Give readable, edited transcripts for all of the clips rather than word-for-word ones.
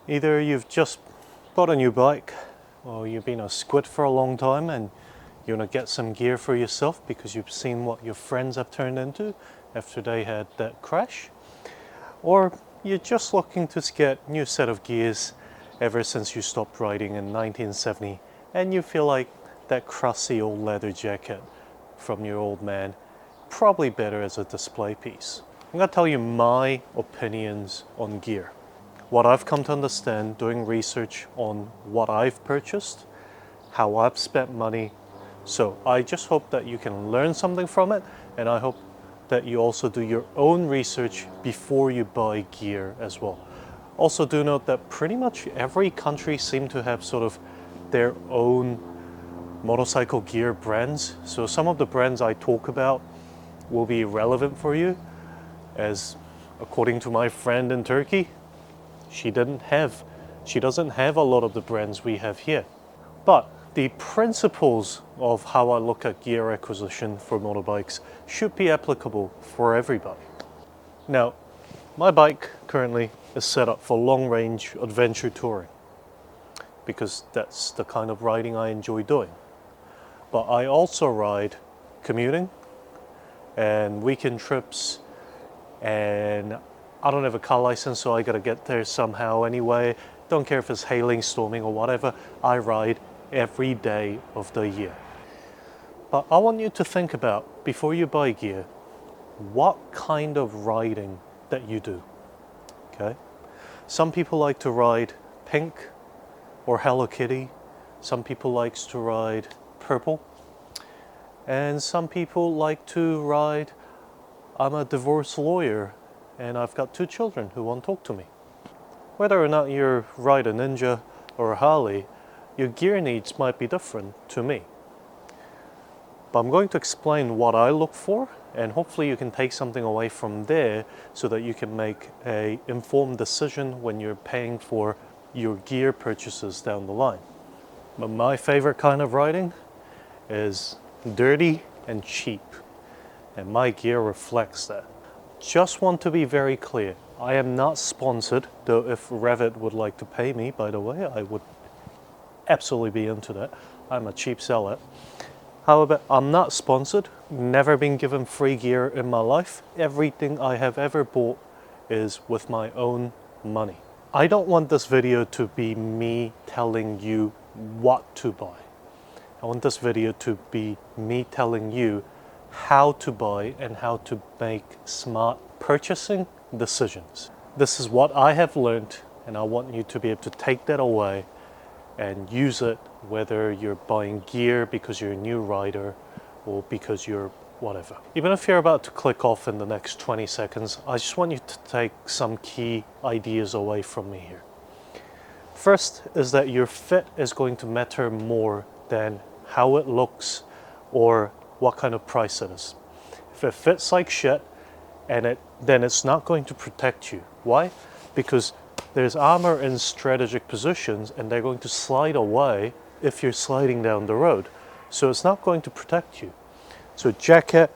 Either you've just bought a new bike, or you've been a squid for a long time and you want to get some gear for yourself because you've seen what your friends have turned into after they had that crash. Or you're just looking to get a new set of gears ever since you stopped riding in 1970 and you feel like that crusty old leather jacket from your old man probably better as a display piece. I'm going to tell you my opinions on gear. What I've come to understand doing research on what I've purchased, how I've spent money. So I just hope that you can learn something from it, and I hope that you also do your own research before you buy gear as well. Also do note that pretty much every country seems to have sort of their own motorcycle gear brands. So some of the brands I talk about will be relevant for you, as according to my friend in Turkey, she doesn't have a lot of the brands we have here. But the principles of how I look at gear acquisition for motorbikes should be applicable for everybody. Now, my bike currently is set up for long-range adventure touring because that's the kind of riding I enjoy doing. But I also ride commuting and weekend trips, and I don't have a car license, so I gotta get there somehow anyway. Don't care if it's hailing, storming or whatever, I ride every day of the year. But I want you to think about, before you buy gear, what kind of riding that you do, okay? Some people like to ride pink or Hello Kitty. Some people likes to ride purple. And some people like to ride, I'm a divorce lawyer and I've got 2 children who won't talk to me. Whether or not you ride a Ninja or a Harley, your gear needs might be different to me. But I'm going to explain what I look for, and hopefully you can take something away from there so that you can make an informed decision when you're paying for your gear purchases down the line. But my favorite kind of riding is dirty and cheap, and my gear reflects that. Just want to be very clear, I am not sponsored, though if Revit would like to pay me, by the way, I would absolutely be into that. I'm a cheap seller. However, I'm not sponsored, never been given free gear in my life. Everything I have ever bought is with my own money. I don't want this video to be me telling you what to buy. I want this video to be me telling you how to buy and how to make smart purchasing decisions. This is what I have learned, and I want you to be able to take that away and use it, whether you're buying gear because you're a new rider or because you're whatever. Even if you're about to click off in the next 20 seconds, I just want you to take some key ideas away from me here. First is that your fit is going to matter more than how it looks or what kind of price it is. If it fits like shit, then it's not going to protect you. Why? Because there's armor in strategic positions and they're going to slide away if you're sliding down the road. So it's not going to protect you. So jacket,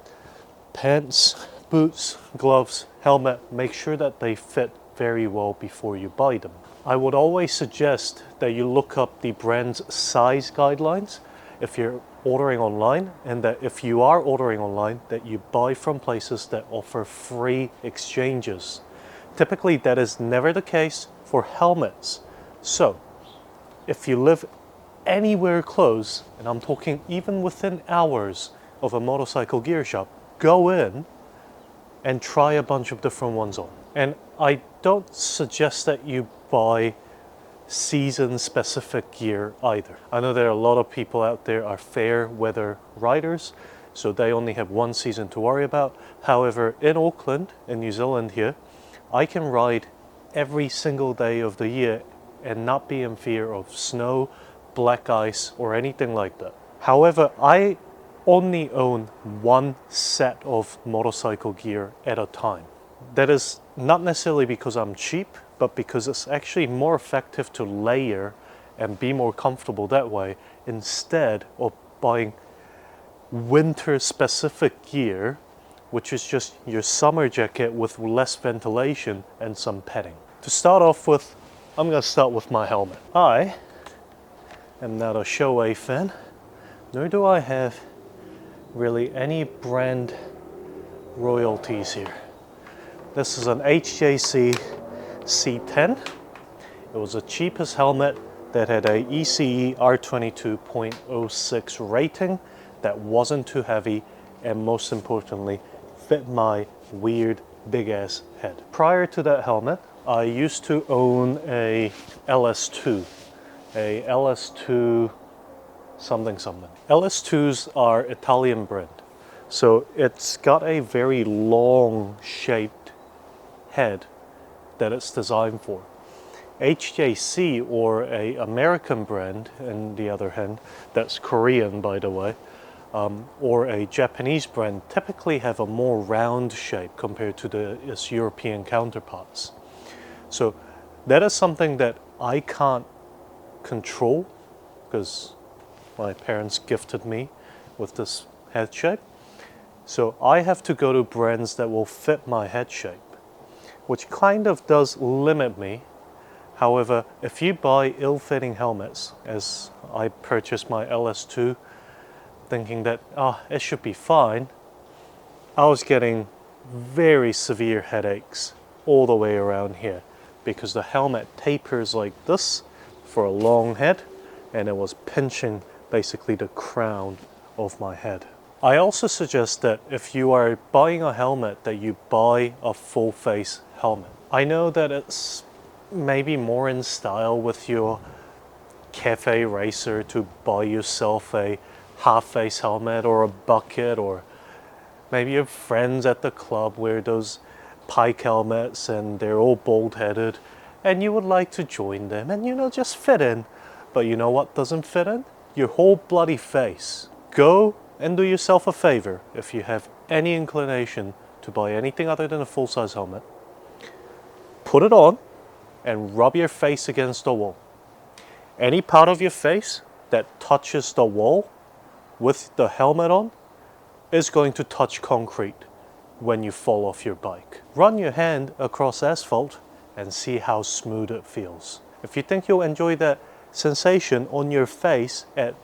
pants, boots, gloves, helmet, make sure that they fit very well before you buy them. I would always suggest that you look up the brand's size guidelines if you're ordering online, and that if you are ordering online, that you buy from places that offer free exchanges. Typically that is never the case for helmets. So if you live anywhere close, and I'm talking even within hours of a motorcycle gear shop, go in and try a bunch of different ones on. And I don't suggest that you buy season specific gear either. I know there are a lot of people out there are fair weather riders, so they only have one season to worry about. However, in Auckland, in New Zealand here, I can ride every single day of the year and not be in fear of snow, black ice, or anything like that. However, I only own one set of motorcycle gear at a time. That is not necessarily because I'm cheap, but because it's actually more effective to layer and be more comfortable that way instead of buying winter specific gear, which is just your summer jacket with less ventilation and some padding. To start off with, I'm gonna start with my helmet. I am not a Shoei fan, nor do I have really any brand royalties here. This is an HJC C10. It was the cheapest helmet that had a ECE R22.06 rating, that wasn't too heavy, and most importantly, fit my weird big ass head. Prior to that helmet, I used to own a LS2, a LS2 something. LS2s are Italian brand, so it's got a very long shaped head that it's designed for. HJC, or a American brand, on the other hand, that's Korean by the way, or a Japanese brand, typically have a more round shape compared to its European counterparts. So that is something that I can't control, because my parents gifted me with this head shape. So I have to go to brands that will fit my head shape, which kind of does limit me. However, if you buy ill-fitting helmets, as I purchased my LS2 thinking that, it should be fine, I was getting very severe headaches all the way around here, because the helmet tapers like this for a long head, and it was pinching basically the crown of my head. I also suggest that if you are buying a helmet, that you buy a full face helmet. I know that it's maybe more in style with your cafe racer to buy yourself a half face helmet or a bucket, or maybe your friends at the club wear those Pike helmets and they're all bald headed, and you would like to join them and just fit in. But you know what doesn't fit in? Your whole bloody face. Go and do yourself a favor, if you have any inclination to buy anything other than a full-size helmet. Put it on and rub your face against the wall. Any part of your face that touches the wall with the helmet on is going to touch concrete when you fall off your bike. Run your hand across asphalt and see how smooth it feels. If you think you'll enjoy that sensation on your face at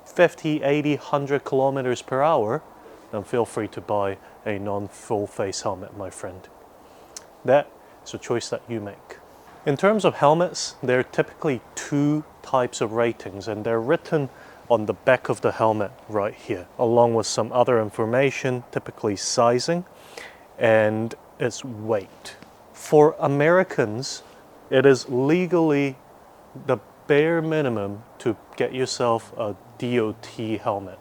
50, 80, 100 kilometers per hour, then feel free to buy a non-full face helmet, my friend. That is a choice that you make. In terms of helmets, there are typically two types of ratings, and they're written on the back of the helmet right here, along with some other information, typically sizing and its weight. For Americans, it is legally the bare minimum to get yourself a DOT helmet.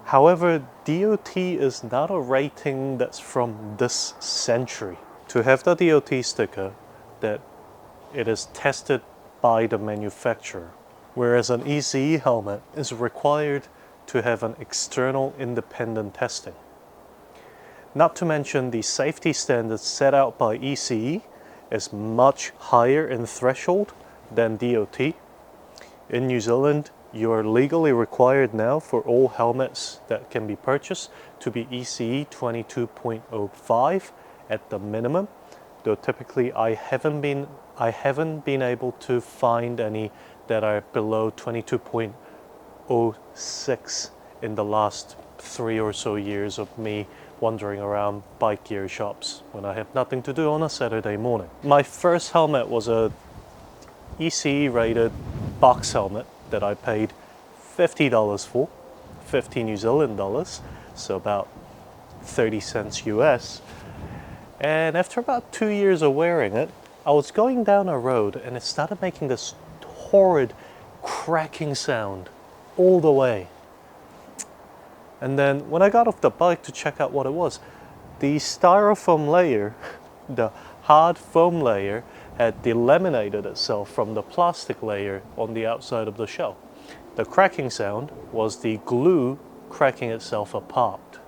However, DOT is not a rating that's from this century. To have the DOT sticker, that it is tested by the manufacturer, whereas an ECE helmet is required to have an external independent testing. Not to mention, the safety standards set out by ECE is much higher in threshold than DOT. In New Zealand, you are legally required now for all helmets that can be purchased to be ECE 22.05 at the minimum. Though typically I haven't been able to find any that are below 22.06 in the last 3 or so years of me wandering around bike gear shops when I have nothing to do on a Saturday morning. My first helmet was a ECE rated box helmet that I paid $50 for, 50 New Zealand dollars, so about 30 cents US. And after about 2 years of wearing it, I was going down a road and it started making this horrid cracking sound all the way. And then when I got off the bike to check out what it was, the styrofoam layer, the hard foam layer, had delaminated itself from the plastic layer on the outside of the shell. The cracking sound was the glue cracking itself apart.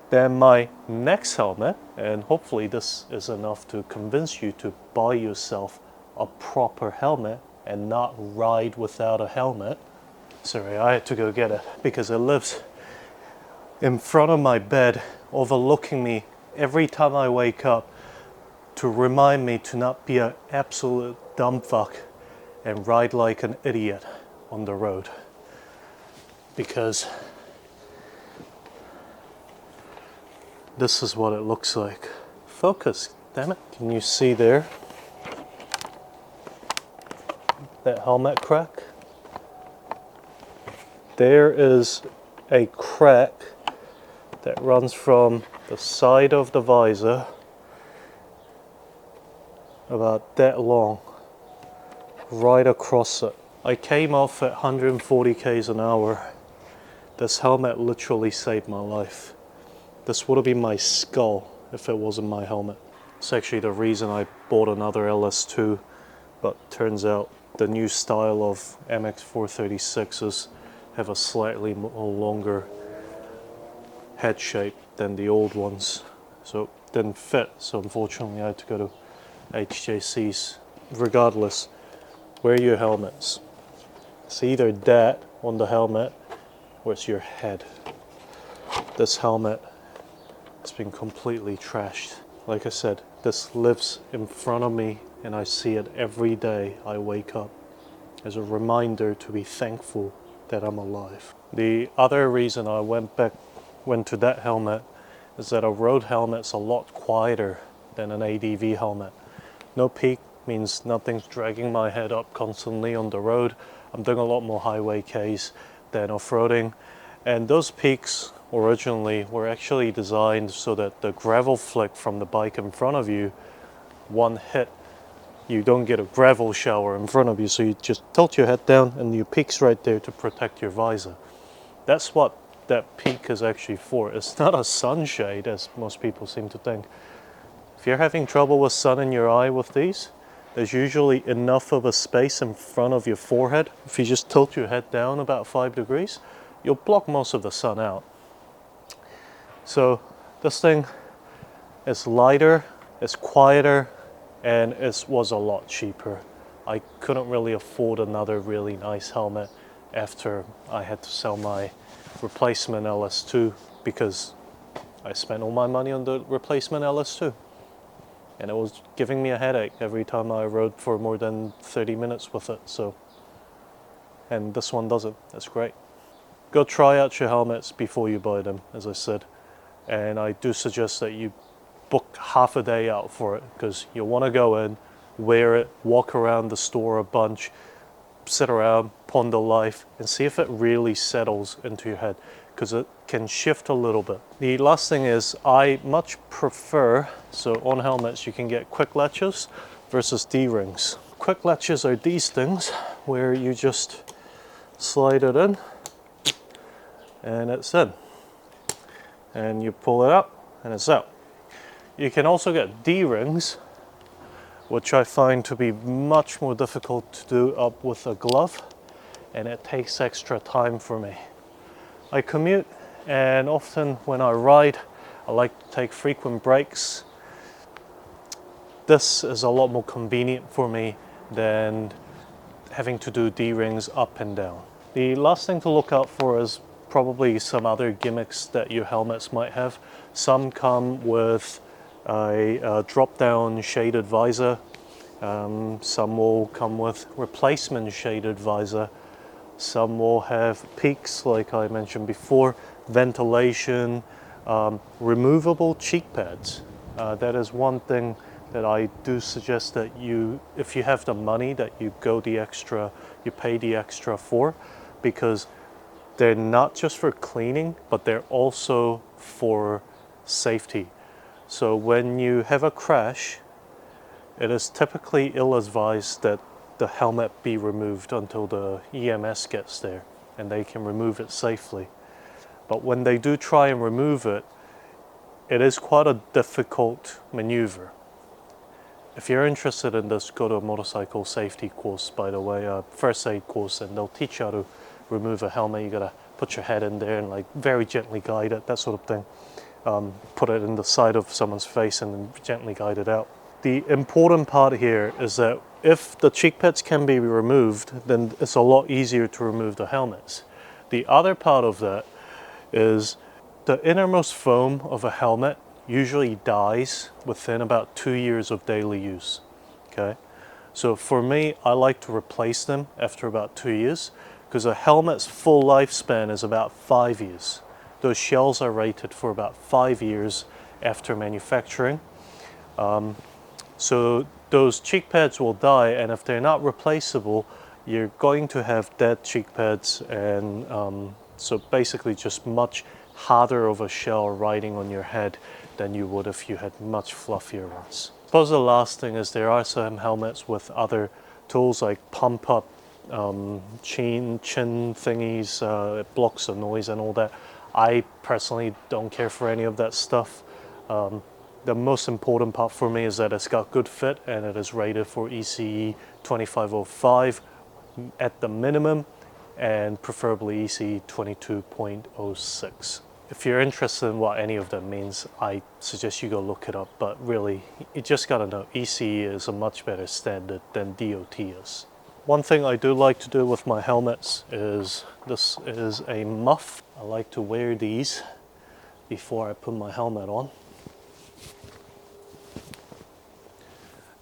Then my next helmet, and hopefully this is enough to convince you to buy yourself a proper helmet and not ride without a helmet. Sorry, I had to go get it because it lives in front of my bed, overlooking me every time I wake up. to remind me to not be an absolute dumb fuck and ride like an idiot on the road. Because this is what it looks like. Focus, damn it. Can you see there? That helmet crack? There is a crack that runs from the side of the visor about that long, right across it. I came off at 140 k's an hour. This helmet literally saved my life. This would have been my skull if it wasn't my helmet. It's actually the reason I bought another LS2, but turns out the new style of MX436s have a slightly longer head shape than the old ones, so it didn't fit. So unfortunately I had to go to HJCs. Regardless, wear your helmets. It's either that on the helmet or it's your head. This helmet has been completely trashed. Like I said, this lives in front of me and I see it every day I wake up as a reminder to be thankful that I'm alive. The other reason I went to that helmet is that a road helmet's a lot quieter than an ADV helmet. No peak means nothing's dragging my head up constantly on the road. I'm doing a lot more highway Ks than off-roading, and those peaks originally were actually designed so that the gravel flick from the bike in front of you, one hit, you don't get a gravel shower in front of you, so you just tilt your head down and your peak's right there to protect your visor. That's what that peak is actually for. It's not a sunshade as most people seem to think. If you're having trouble with sun in your eye with these, there's usually enough of a space in front of your forehead. If you just tilt your head down about 5 degrees, you'll block most of the sun out. So this thing is lighter, it's quieter, and it was a lot cheaper. I couldn't really afford another really nice helmet after I had to sell my replacement LS2 because I spent all my money on the replacement LS2. And it was giving me a headache every time I rode for more than 30 minutes with it. So, and this one doesn't. That's great. Go try out your helmets before you buy them, as I said. And I do suggest that you book half a day out for it because you'll want to go in, wear it, walk around the store a bunch, sit around, ponder life, and see if it really settles into your head, because it can shift a little bit. The last thing is I much prefer, so on helmets you can get quick latches versus D-rings. Quick latches are these things where you just slide it in and it's in, and you pull it up and it's out. You can also get D-rings, which I find to be much more difficult to do up with a glove, and it takes extra time for me. I commute, and often when I ride, I like to take frequent breaks. This is a lot more convenient for me than having to do D-rings up and down. The last thing to look out for is probably some other gimmicks that your helmets might have. Some come with a drop-down shaded visor. Some will come with replacement shaded visor. Some will have peaks, like I mentioned before, ventilation, removable cheek pads. That is one thing that I do suggest that you, if you have the money, that you go the extra, you pay the extra for, because they're not just for cleaning, but they're also for safety. So when you have a crash, it is typically ill-advised that the helmet be removed until the EMS gets there and they can remove it safely. But when they do try and remove it, it is quite a difficult maneuver. If you're interested in this, go to a motorcycle safety course, by the way, a first aid course, and they'll teach you how to remove a helmet. You gotta put your head in there and like very gently guide it, that sort of thing. Put it in the side of someone's face and then gently guide it out. The important part here is that if the cheek pads can be removed, then it's a lot easier to remove the helmets. The other part of that is the innermost foam of a helmet usually dies within about 2 years of daily use. Okay, so for me, I like to replace them after about 2 years because a helmet's full lifespan is about 5 years. Those shells are rated for about 5 years after manufacturing. So those cheek pads will die, and if they're not replaceable, you're going to have dead cheek pads, and so basically just much harder of a shell riding on your head than you would if you had much fluffier ones. I suppose the last thing is there are some helmets with other tools like pump up chin thingies, it blocks the noise and all that. I personally don't care for any of that stuff. The most important part for me is that it's got good fit and it is rated for ECE 2505 at the minimum, and preferably ECE 22.06. If you're interested in what any of them means, I suggest you go look it up, but really, you just gotta know ECE is a much better standard than DOT is. One thing I do like to do with my helmets is, this is a muff. I like to wear these before I put my helmet on.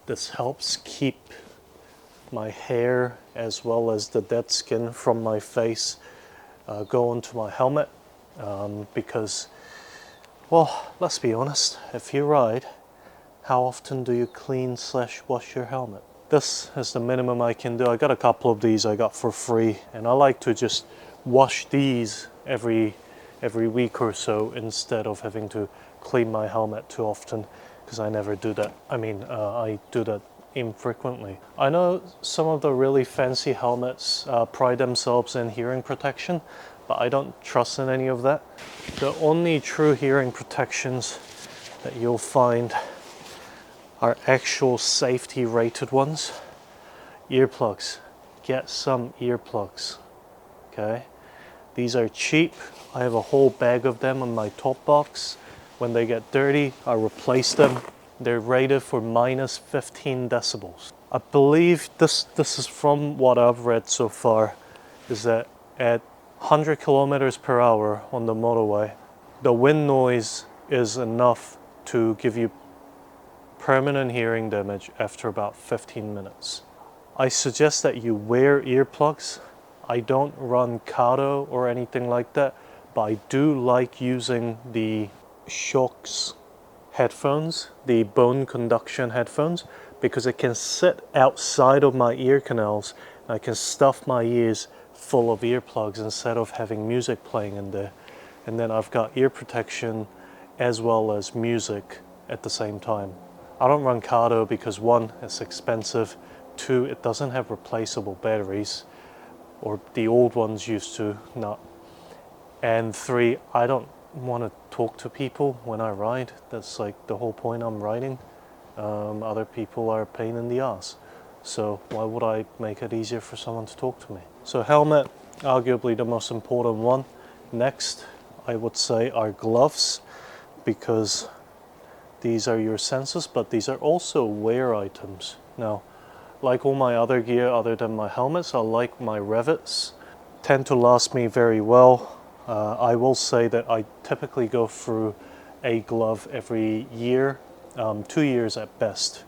This helps keep my hair as well as the dead skin from my face go onto my helmet, because, well, let's be honest, if you ride, how often do you clean / wash your helmet? This is the minimum I can do. I got a couple of these I got for free, and I like to just wash these every week or so instead of having to clean my helmet too often, because I never do that. I do that infrequently. I know some of the really fancy helmets pride themselves in hearing protection, but I don't trust in any of that. The only true hearing protections that you'll find are actual safety rated ones. Earplugs. Get some earplugs. Okay? These are cheap. I have a whole bag of them in my top box. When they get dirty, I replace them. They're rated for minus 15 decibels. I believe this is from what I've read so far, is that at 100 kilometers per hour on the motorway, the wind noise is enough to give you permanent hearing damage after about 15 minutes. I suggest that you wear earplugs. I don't run Kato or anything like that, but I do like using the Shokz headphones, the bone conduction headphones, because it can sit outside of my ear canals and I can stuff my ears full of earplugs instead of having music playing in there. And then I've got ear protection as well as music at the same time. I don't run Kato because 1, it's expensive, 2, it doesn't have replaceable batteries, or the old ones used to not, and 3, I don't want to talk to people when I ride. That's like the whole point. I'm riding. Other people are a pain in the ass, so why would I make it easier for someone to talk to me? So helmet, arguably the most important one. Next, I would say, are gloves, because these are your senses, but these are also wear items. Now, like all my other gear other than my helmets, I like my rivets. Tend to last me very well. I will say that I typically go through a glove every year, 2 years at best.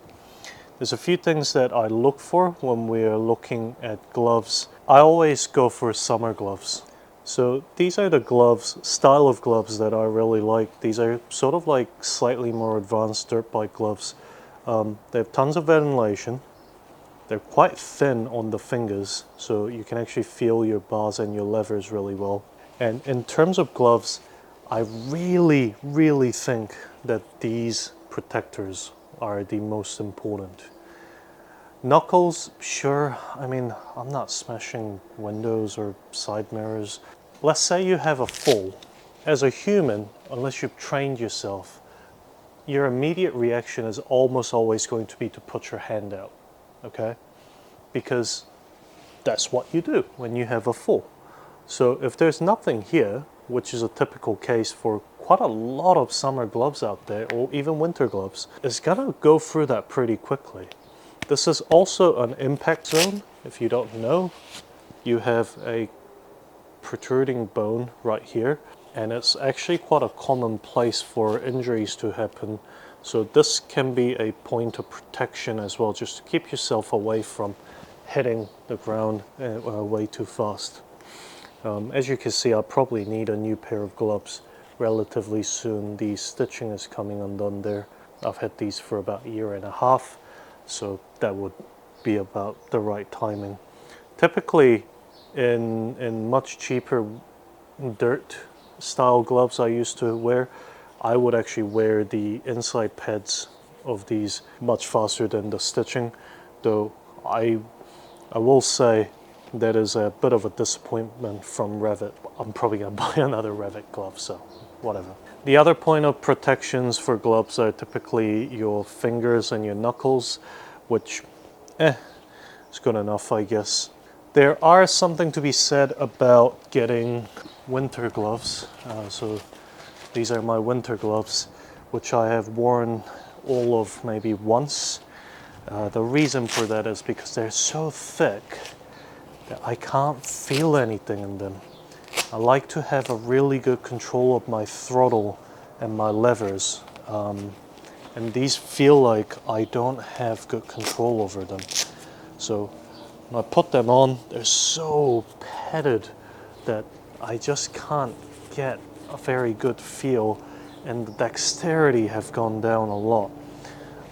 There's a few things that I look for when we're looking at gloves. I always go for summer gloves. So these are the gloves, style of gloves that I really like. These are sort of like slightly more advanced dirt bike gloves. They have tons of ventilation. They're quite thin on the fingers, so you can actually feel your bars and your levers really well. And in terms of gloves, I really, really think that these protectors are the most important. Knuckles, sure, I'm not smashing windows or side mirrors. Let's say you have a fall. As a human, unless you've trained yourself, your immediate reaction is almost always going to be to put your hand out, okay? Because that's what you do when you have a fall. So if there's nothing here, which is a typical case for quite a lot of summer gloves out there, or even winter gloves, it's gonna go through that pretty quickly. This is also an impact zone. If you don't know, you have a protruding bone right here, and it's actually quite a common place for injuries to happen. So this can be a point of protection as well, just to keep yourself away from hitting the ground way too fast. As you can see, I'll probably need a new pair of gloves relatively soon. The stitching is coming undone there. I've had these for about a year and a half, so that would be about the right timing. Typically in much cheaper dirt style gloves I used to wear, I would actually wear the inside pads of these much faster than the stitching, though I will say that is a bit of a disappointment from Revit. I'm probably going to buy another Revit glove, so whatever. The other point of protections for gloves are typically your fingers and your knuckles, which is good enough, I guess. There are something to be said about getting winter gloves. So these are my winter gloves, which I have worn all of maybe once. The reason for that is because they're so thick that I can't feel anything in them. I like to have a really good control of my throttle and my levers, and these feel like I don't have good control over them. So when I put them on, they're so padded that I just can't get a very good feel, and the dexterity have gone down a lot.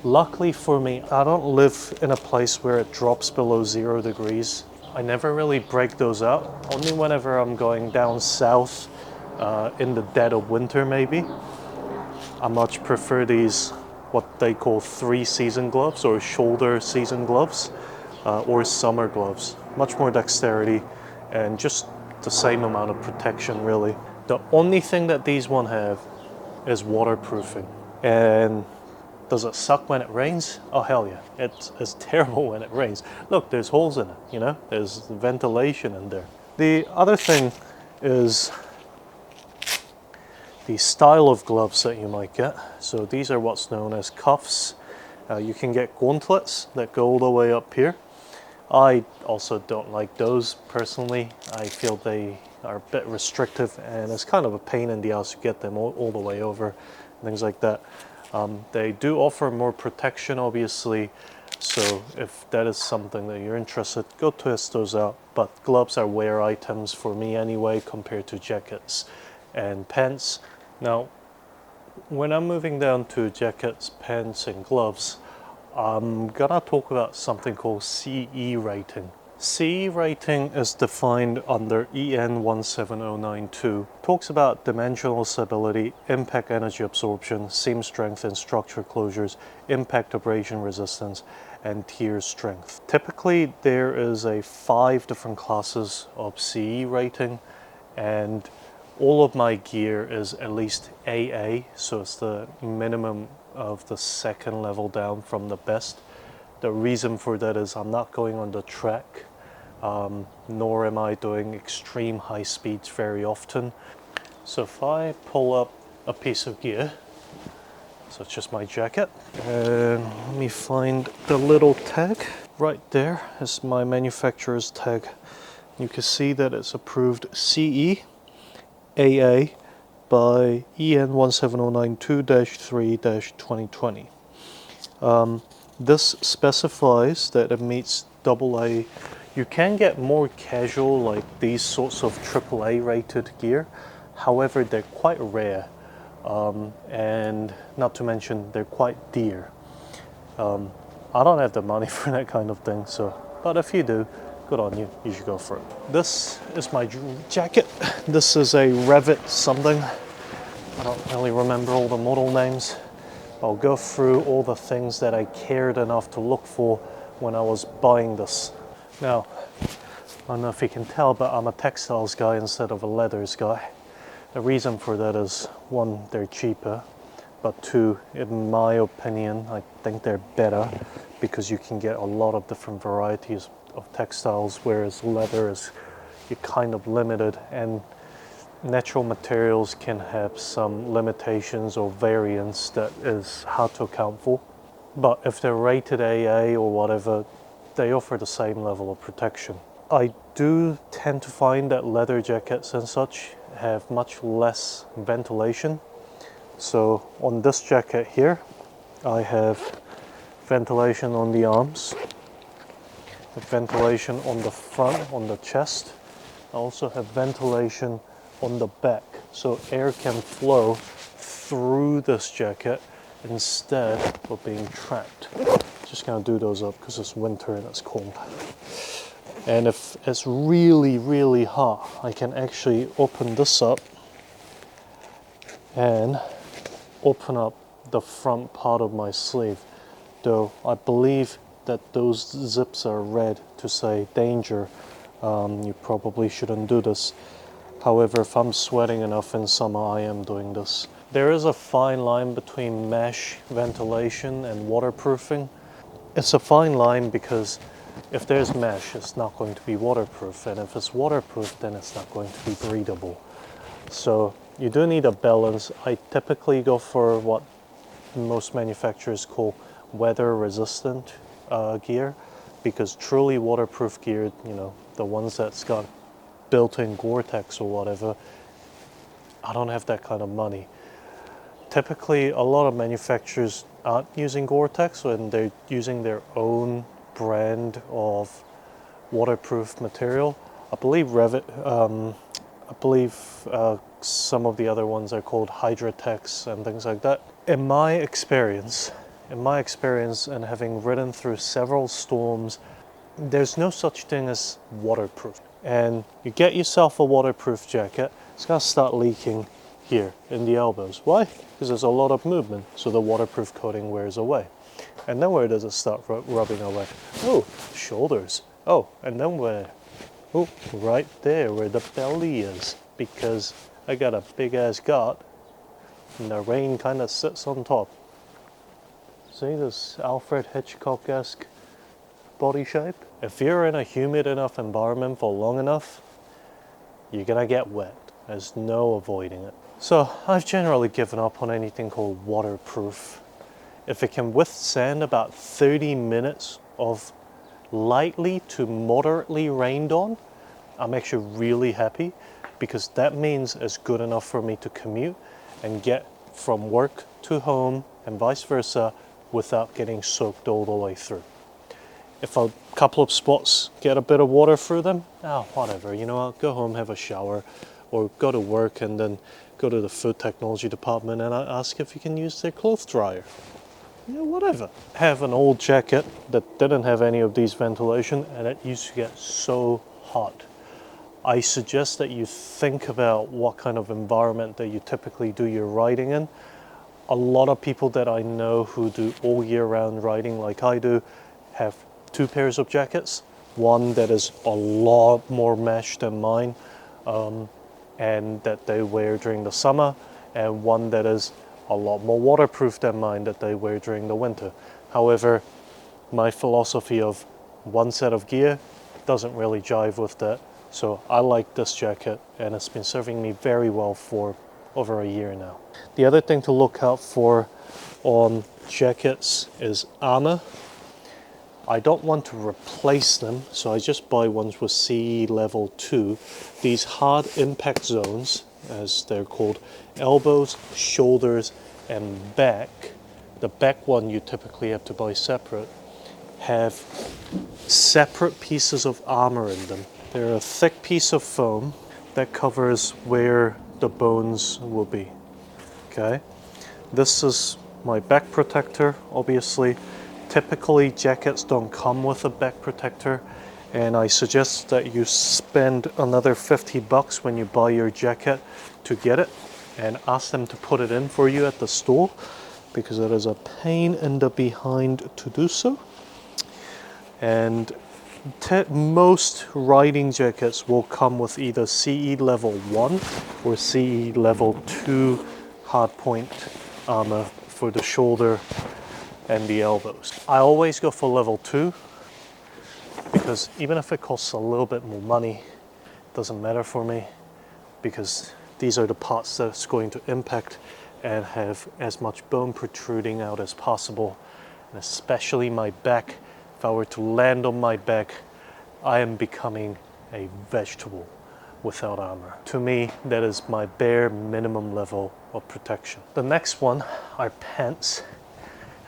Luckily for me, I don't live in a place where it drops below 0 degrees. I never really break those out, only whenever I'm going down south in the dead of winter maybe. I much prefer these, what they call 3-season gloves or shoulder season gloves, or summer gloves. Much more dexterity and just the same amount of protection really. The only thing that these one have is waterproofing. And does it suck when it rains? Oh hell yeah, it's terrible when it rains. Look, there's holes in it, you know, there's ventilation in there. The other thing is the style of gloves that you might get. So these are what's known as cuffs. You can get gauntlets that go all the way up here. I also don't like those personally. I feel they are a bit restrictive and it's kind of a pain in the ass to get them all the way over, things like that. They do offer more protection obviously, so if that is something that you're interested, go test those out. But gloves are wear items for me anyway compared to jackets and pants. Now when I'm moving down to jackets, pants and gloves, I'm gonna talk about something called CE rating. CE rating is defined under EN 17092. Talks about dimensional stability, impact energy absorption, seam strength and structure closures, impact abrasion resistance, and tier strength. Typically there is 5 different classes of CE rating, and all of my gear is at least AA, so it's the minimum of the second level down from the best. The reason for that is I'm not going on the track, nor am I doing extreme high speeds very often. So if I pull up a piece of gear, so it's just my jacket, and let me find the little tag. Right there is my manufacturer's tag. You can see that it's approved CE AA by EN 17092-3-2020. This specifies that it meets AA. You can get more casual, like these sorts of AAA rated gear. However, they're quite rare, and not to mention they're quite dear. I don't have the money for that kind of thing, so, but if you do, good on you, you should go for it. This is my jacket. This is a Revit something. I don't really remember all the model names. I'll go through all the things that I cared enough to look for when I was buying this. Now, I don't know if you can tell, but I'm a textiles guy instead of a leathers guy. The reason for that is, 1, they're cheaper, but 2, in my opinion, I think they're better because you can get a lot of different varieties of textiles, whereas leather is, you're kind of limited, and natural materials can have some limitations or variance that is hard to account for. But if they're rated AA or whatever, they offer the same level of protection. I do tend to find that leather jackets and such have much less ventilation. So on this jacket here, I have ventilation on the arms, ventilation on the front, on the chest. I also have ventilation on the back, so air can flow through this jacket instead of being trapped. Just gonna do those up because it's winter and it's cold. And if it's really, really hot, I can actually open this up and open up the front part of my sleeve. Though I believe that those zips are red to say danger. You probably shouldn't do this. However, if I'm sweating enough in summer, I am doing this. There is a fine line between mesh ventilation and waterproofing. It's a fine line because if there's mesh, it's not going to be waterproof, and if it's waterproof, then it's not going to be breathable. So you do need a balance. I typically go for what most manufacturers call weather resistant gear, because truly waterproof gear, you know, the ones that's got built-in Gore-Tex or whatever, I don't have that kind of money. Typically, a lot of manufacturers aren't using Gore-Tex and they're using their own brand of waterproof material. I believe some of the other ones are called Hydra-Tex and things like that. In my experience, and having ridden through several storms, there's no such thing as waterproof. And you get yourself a waterproof jacket, it's gonna start leaking here in the elbows. Why? Because there's a lot of movement, so the waterproof coating wears away. And then where does it start rubbing away? Oh, shoulders. Oh, and then where? Oh, right there where the belly is, because I got a big ass gut and the rain kind of sits on top. See this Alfred Hitchcock-esque body shape? If you're in a humid enough environment for long enough, you're gonna get wet. There's no avoiding it. So I've generally given up on anything called waterproof. If it can withstand about 30 minutes of lightly to moderately rained on, I'm actually really happy, because that means it's good enough for me to commute and get from work to home and vice versa without getting soaked all the way through. If a couple of spots get a bit of water through them, whatever, you know, I'll go home, have a shower, or go to work and then go to the food technology department and I ask if you can use their clothes dryer. Yeah, whatever. Have an old jacket that didn't have any of these ventilation and it used to get so hot. I suggest that you think about what kind of environment that you typically do your riding in. A lot of people that I know who do all year round riding like I do have two pairs of jackets. One that is a lot more mesh than mine and that they wear during the summer, and one that is a lot more waterproof than mine that they wear during the winter. However, my philosophy of one set of gear doesn't really jive with that. So I like this jacket and it's been serving me very well for over a year now. The other thing to look out for on jackets is armor. I don't want to replace them, so I just buy ones with CE level 2. These hard impact zones, as they're called, elbows, shoulders, and back. The back one you typically have to buy separate, have separate pieces of armor in them. They're a thick piece of foam that covers where the bones will be. Okay, this is my back protector, obviously. Typically, jackets don't come with a back protector, and I suggest that you spend another $50 when you buy your jacket to get it, and ask them to put it in for you at the store, because it is a pain in the behind to do so. And most riding jackets will come with either CE level 1 or CE level 2 hardpoint armor for the shoulder and the elbows. I always go for level 2 because even if it costs a little bit more money, it doesn't matter for me, because these are the parts that's going to impact and have as much bone protruding out as possible, and especially my back. If I were to land on my back, I am becoming a vegetable. without armor. To me, that is my bare minimum level of protection. The next one are pants.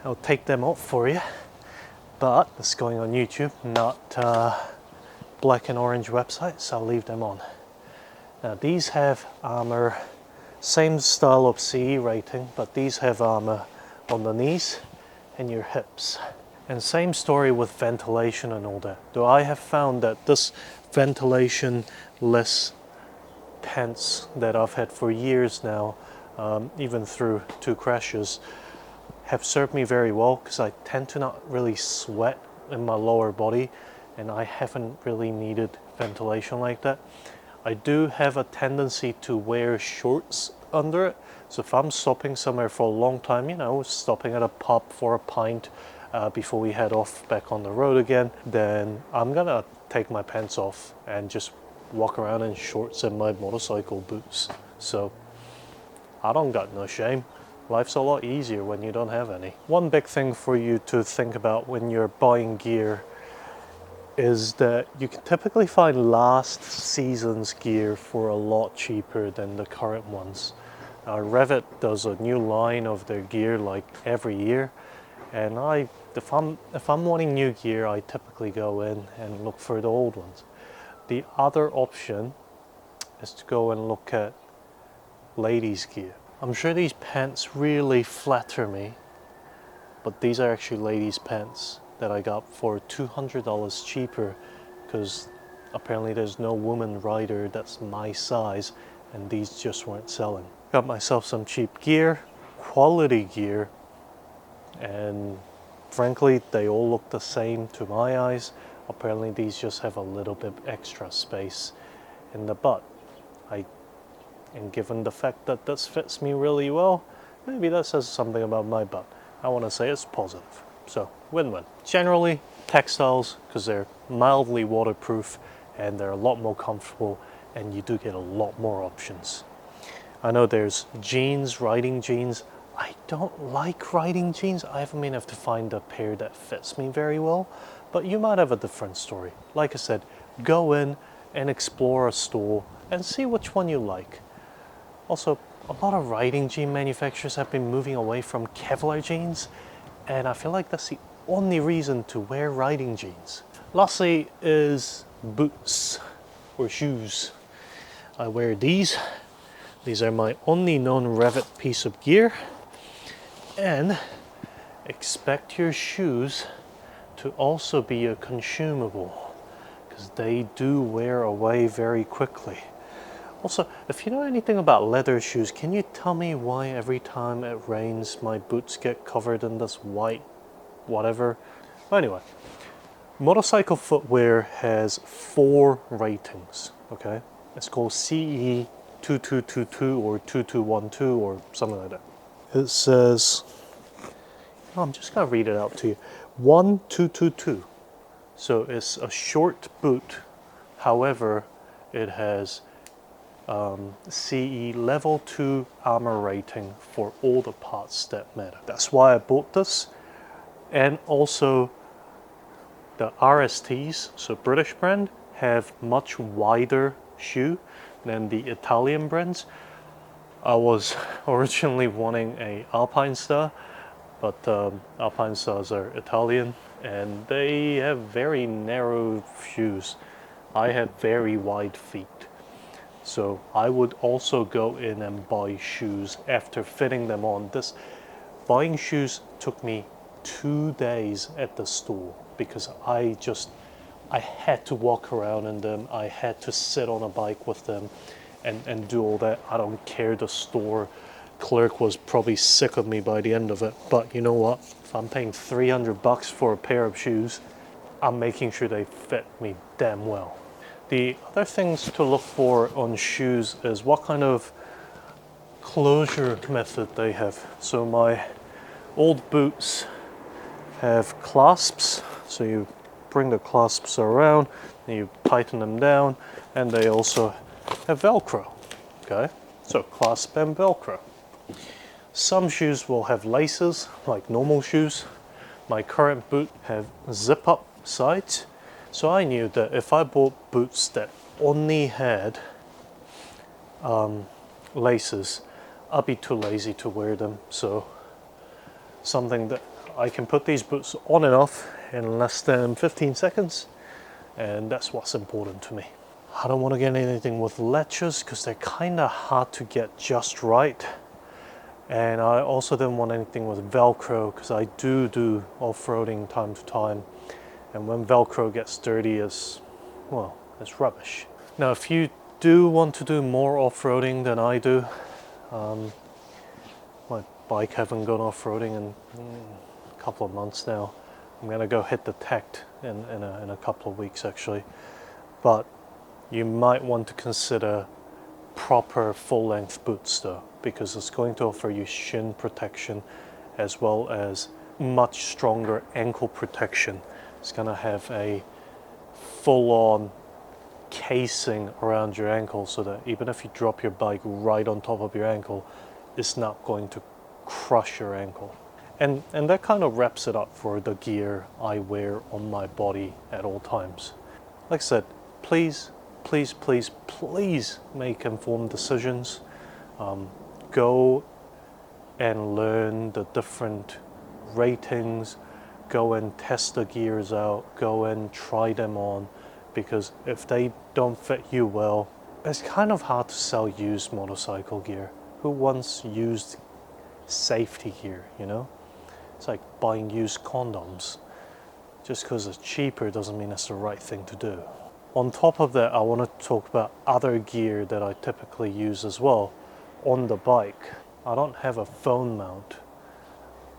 I'll take them off for you, but it's going on YouTube, not black and orange website, so I'll leave them on. Now these have armor, same style of CE rating, but these have armor on the knees and your hips. And same story with ventilation and all that. Though I have found that this ventilation-less pants that I've had for years now, even through 2 crashes, have served me very well because I tend to not really sweat in my lower body, and I haven't really needed ventilation like that. I do have a tendency to wear shorts under it, so if I'm stopping somewhere for a long time, you know, stopping at a pub for a pint before we head off back on the road again, then I'm gonna take my pants off and just walk around in shorts and my motorcycle boots. So I don't got no shame. Life's a lot easier when you don't have any. One big thing for you to think about when you're buying gear is that you can typically find last season's gear for a lot cheaper than the current ones. Revit does a new line of their gear like every year, and if I'm wanting new gear, I typically go in and look for the old ones. The other option is to go and look at ladies' gear. I'm sure these pants really flatter me, but these are actually ladies' pants that I got for $200 cheaper because apparently there's no woman rider that's my size, and these just weren't selling. Got myself some cheap gear, quality gear, and frankly they all look the same to my eyes. Apparently these just have a little bit extra space in the butt. And given the fact that this fits me really well, maybe that says something about my butt. I want to say it's positive. So, win-win. Generally, textiles, because they're mildly waterproof and they're a lot more comfortable, and you do get a lot more options. I know there's jeans, riding jeans. I don't like riding jeans. I haven't been able to find a pair that fits me very well, but you might have a different story. Like I said, go in and explore a store and see which one you like. Also, a lot of riding jean manufacturers have been moving away from Kevlar jeans, and I feel like that's the only reason to wear riding jeans. Lastly is boots or shoes. I wear these. These are my only non-Revit piece of gear, and expect your shoes to also be a consumable because they do wear away very quickly. Also, if you know anything about leather shoes, can you tell me why every time it rains my boots get covered in this white whatever? Anyway, motorcycle footwear has 4 ratings, okay? It's called CE 2222 or 2212 or something like that. It says, I'm just gonna read it out to you. 1222. So it's a short boot, however, it has CE level 2 armor rating for all the parts that matter. That's why I bought this. And also the RSTs, so British brand, have much wider shoe than the Italian brands. I was originally wanting a Alpinestars, but Alpinestars are Italian and they have very narrow shoes. I have very wide feet. So I would also go in and buy shoes after fitting them on. Buying shoes took me 2 days at the store because I had to walk around in them. I had to sit on a bike with them and do all that. I don't care. The store clerk was probably sick of me by the end of it. But you know what? If I'm paying $300 for a pair of shoes, I'm making sure they fit me damn well. The other things to look for on shoes is what kind of closure method they have. So my old boots have clasps, so you bring the clasps around and you tighten them down, and they also have Velcro. Okay, so clasp and Velcro. Some shoes will have laces like normal shoes. My current boot have zip up sides. So I knew that if I bought boots that only had laces, I'll be too lazy to wear them. So something that I can put these boots on and off in less than 15 seconds, and that's what's important to me. I don't want to get anything with latches because they're kind of hard to get just right. And I also didn't want anything with Velcro because I do off-roading time to time. And when Velcro gets dirty, it's rubbish. Now, if you do want to do more off-roading than I do, my bike haven't gone off-roading in a couple of months now. I'm gonna go hit the Tect in a couple of weeks actually. But you might want to consider proper full-length boots though, because it's going to offer you shin protection as well as much stronger ankle protection. It's going to have a full-on casing around your ankle so that even if you drop your bike right on top of your ankle, it's not going to crush your ankle. And that kind of wraps it up for the gear I wear on my body at all times. Like I said, please make informed decisions. Go and learn the different ratings, go and test the gears out, go and try them on, because if they don't fit you well, it's kind of hard to sell used motorcycle gear. Who wants used safety gear, you know? It's like buying used condoms. Just because it's cheaper doesn't mean it's the right thing to do. On top of that, I want to talk about other gear that I typically use as well on the bike. I don't have a phone mount.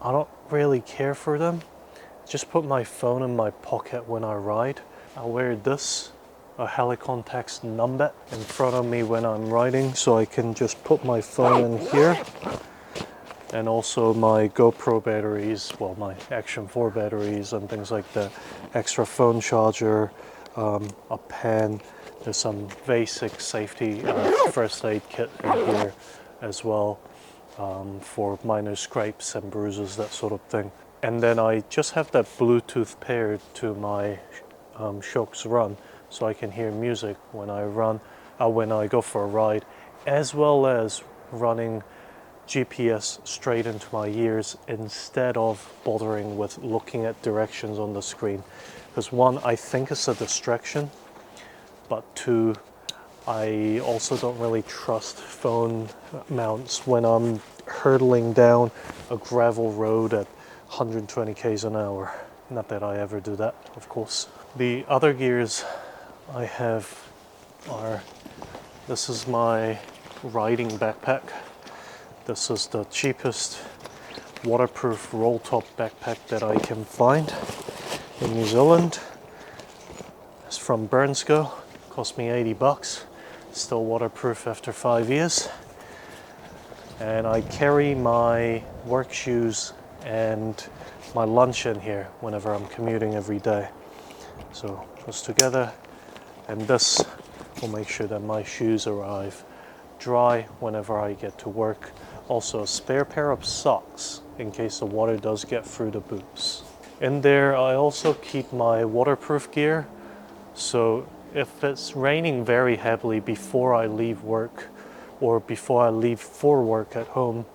I don't really care for them. Just put my phone in my pocket when I ride. I wear this, a Helicontax Numbet, in front of me when I'm riding, so I can just put my phone in here. And also my GoPro batteries, well, my Action 4 batteries and things like that. Extra phone charger, a pen. There's some basic safety first aid kit in here as well, for minor scrapes and bruises, that sort of thing. And then I just have that Bluetooth paired to my Shokes Run, so I can hear music when I run, when I go for a ride, as well as running GPS straight into my ears instead of bothering with looking at directions on the screen. Because one, I think it's a distraction, but two, I also don't really trust phone mounts when I'm hurtling down a gravel road at 120 k's an hour. Not that I ever do that, of course. The other gears I have are, this is my riding backpack. This is the cheapest waterproof roll top backpack that I can find in New Zealand. It's from Burnsco, cost me 80 bucks. Still waterproof after 5 years. And I carry my work shoes and my lunch in here whenever I'm commuting every day. So those together, and this will make sure that my shoes arrive dry whenever I get to work. Also a spare pair of socks in case the water does get through the boots. In there I also keep my waterproof gear, so if it's raining very heavily before I leave work or before I leave for work at home,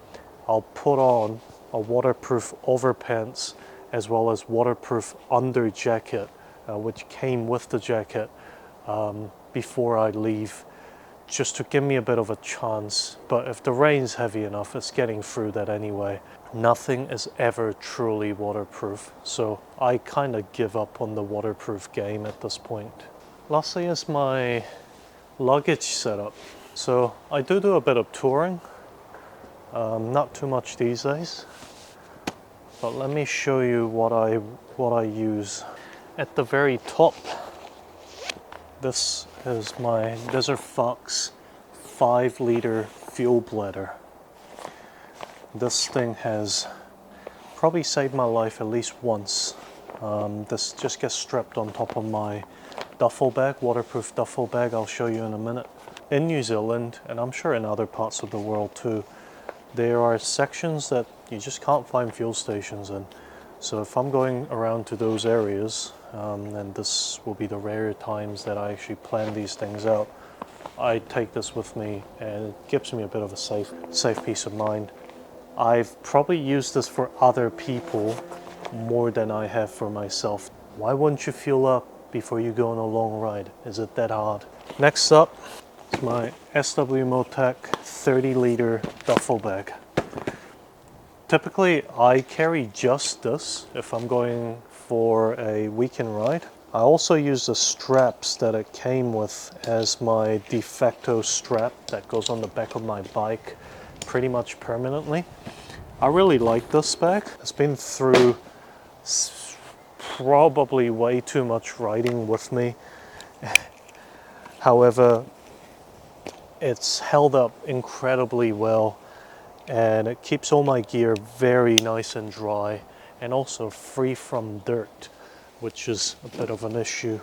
I'll put on a waterproof overpants as well as waterproof under jacket, which came with the jacket, before I leave, just to give me a bit of a chance. But if the rain's heavy enough, it's getting through that anyway. Nothing is ever truly waterproof, so I kind of give up on the waterproof game at this point. Lastly is my luggage setup. So I do a bit of touring, not too much these days, but let me show you what I use. At the very top, this is my Desert Fox 5-liter fuel bladder. This thing has probably saved my life at least once. This just gets strapped on top of my duffel bag, waterproof duffel bag. I'll show you in a minute. In New Zealand, and I'm sure in other parts of the world too, there are sections that you just can't find fuel stations in. So if I'm going around to those areas, and this will be the rare times that I actually plan these things out, I take this with me and it gives me a bit of a safe peace of mind. I've probably used this for other people more than I have for myself. Why wouldn't you fuel up before you go on a long ride? Is it that hard? Next up is my SW Motec 30-liter duffel bag. Typically, I carry just this if I'm going for a weekend ride. I also use the straps that it came with as my de facto strap that goes on the back of my bike pretty much permanently. I really like this bag. It's been through probably way too much riding with me. However, it's held up incredibly well and it keeps all my gear very nice and dry and also free from dirt, which is a bit of an issue.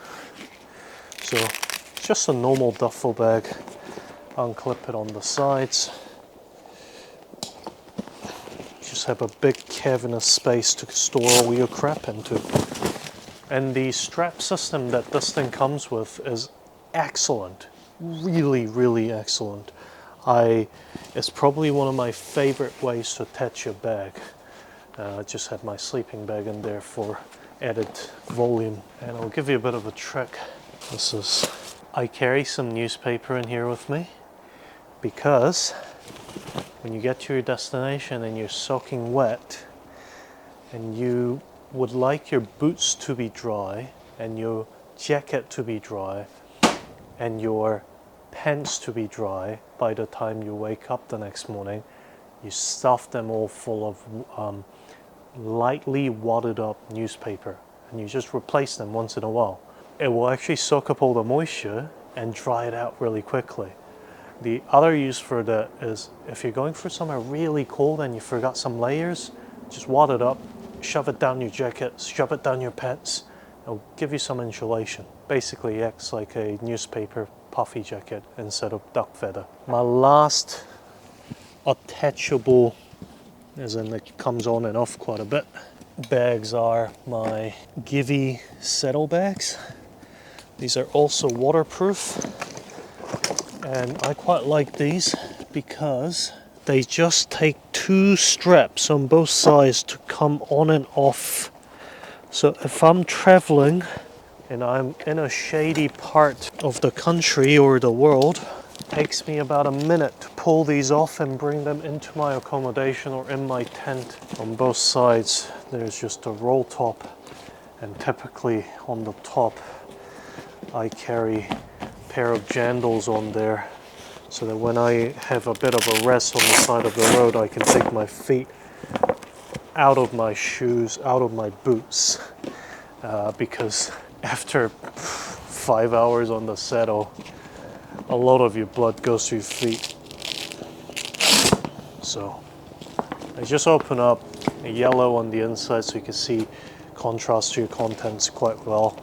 So it's just a normal duffel bag. Unclip it on the sides. Just have a big cavernous space to store all your crap into. And the strap system that this thing comes with is excellent. Really excellent. It's probably one of my favorite ways to attach your bag. I just had my sleeping bag in there for added volume. And I'll give you a bit of a trick. I carry some newspaper in here with me because when you get to your destination and you're soaking wet and you would like your boots to be dry and your jacket to be dry and your pants to be dry by the time you wake up the next morning, you stuff them all full of lightly wadded up newspaper and you just replace them once in a while. It will actually soak up all the moisture and dry it out really quickly. The other use for that is if you're going for somewhere really cold and you forgot some layers, just wad it up, shove it down your jacket, shove it down your pants. It'll give you some insulation. Basically acts like a newspaper puffy jacket instead of duck feather. My last attachable, as in it comes on and off quite a bit, bags are my Givi saddle bags. These are also waterproof. And I quite like these because they just take 2 straps on both sides to come on and off. So if I'm traveling and I'm in a shady part of the country or the world, it takes me about a minute to pull these off and bring them into my accommodation or in my tent. On both sides there's just a roll top, and typically on the top I carry pair of jandals on there so that when I have a bit of a rest on the side of the road I can take my feet out of my shoes, out of my boots, because after 5 hours on the saddle a lot of your blood goes to your feet. So I just open up a yellow on the inside so you can see contrast to your contents quite well.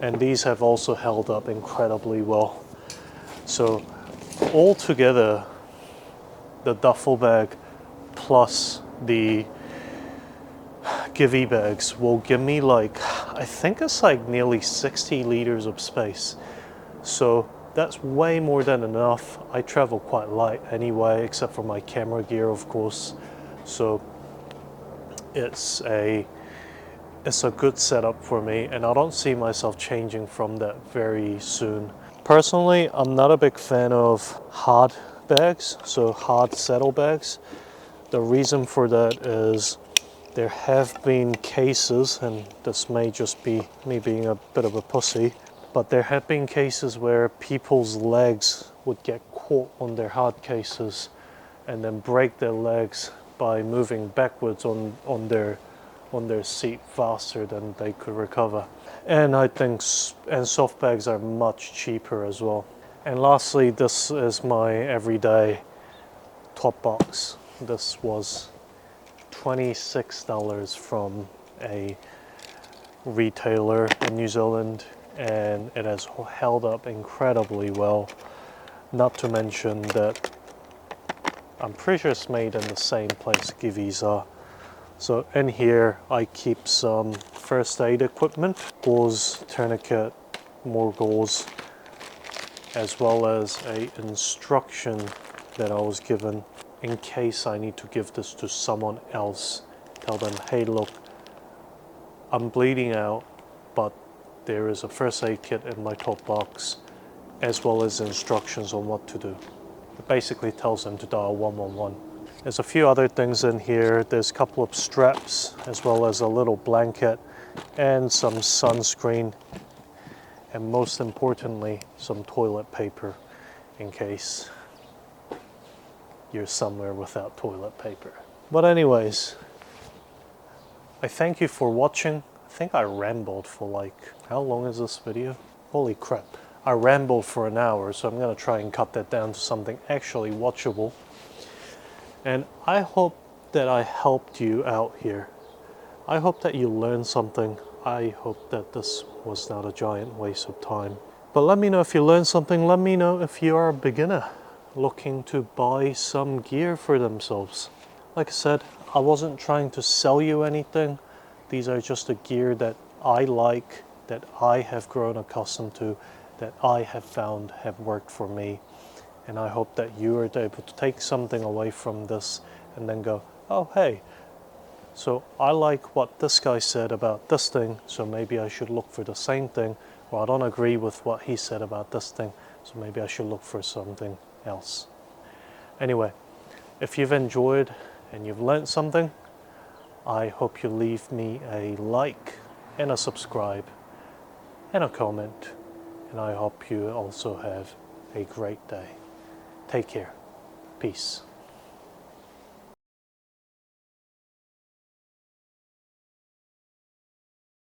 And these have also held up incredibly well. So altogether, the duffel bag plus the Givi bags will give me I think it's nearly 60 liters of space. So that's way more than enough. I travel quite light anyway, except for my camera gear, of course. So it's a good setup for me, and I don't see myself changing from that very soon. Personally, I'm not a big fan of hard bags, so hard saddle bags. The reason for that is there have been cases, and this may just be me being a bit of a pussy, but there have been cases where people's legs would get caught on their hard cases and then break their legs by moving backwards on their seat faster than they could recover. And I think soft bags are much cheaper as well. And lastly, this is my everyday top box. This was $26 from a retailer in New Zealand, and it has held up incredibly well. Not to mention that I'm pretty sure it's made in the same place Givi's are. So in here I keep some first aid equipment, gauze, tourniquet, more gauze, as well as a instruction that I was given in case I need to give this to someone else. Tell them, hey look, I'm bleeding out, but there is a first aid kit in my top box, as well as instructions on what to do. It basically tells them to dial 111. There's a few other things in here. There's a couple of straps, as well as a little blanket and some sunscreen, and most importantly, some toilet paper in case you're somewhere without toilet paper. But anyways, I thank you for watching. I think I rambled for like, how long is this video? Holy crap. I rambled for an hour, so I'm gonna try and cut that down to something actually watchable. And I hope that I helped you out here. I hope that you learned something. I hope that this was not a giant waste of time. But let me know if you learned something. Let me know if you are a beginner looking to buy some gear for themselves. Like I said, I wasn't trying to sell you anything. These are just the gear that I like, that I have grown accustomed to, that I have found have worked for me. And I hope that you are able to take something away from this and then go, oh hey, so I like what this guy said about this thing, so maybe I should look for the same thing. Or I don't agree with what he said about this thing, so maybe I should look for something else. Anyway, if you've enjoyed and you've learned something, I hope you leave me a like and a subscribe and a comment. And I hope you also have a great day. Take care. Peace.